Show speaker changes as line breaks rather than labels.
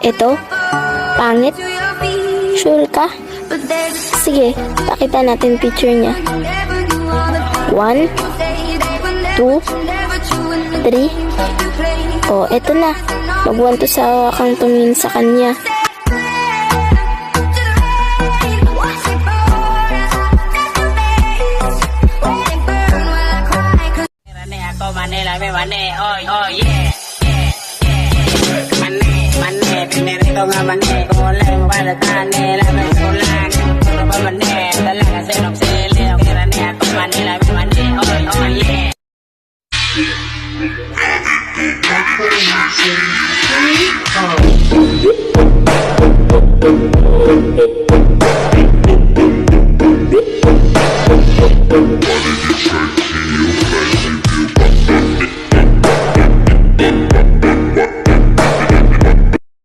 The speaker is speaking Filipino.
Ito? Pangit? Sure ka? Sige, pakita natin picture niya. 1, 2, 3. Oh, eto na. Mag-1 to sa kang tumingin sa kanya.
Manila, me mane, oy, oy, yeah, yeah, yeah. Mane, pinirito nga mane, kulay mo balatane, laban kulang, puro pa mane, talaga sinok sili, kira niya ako Manila, me mane, oy, oy, yeah.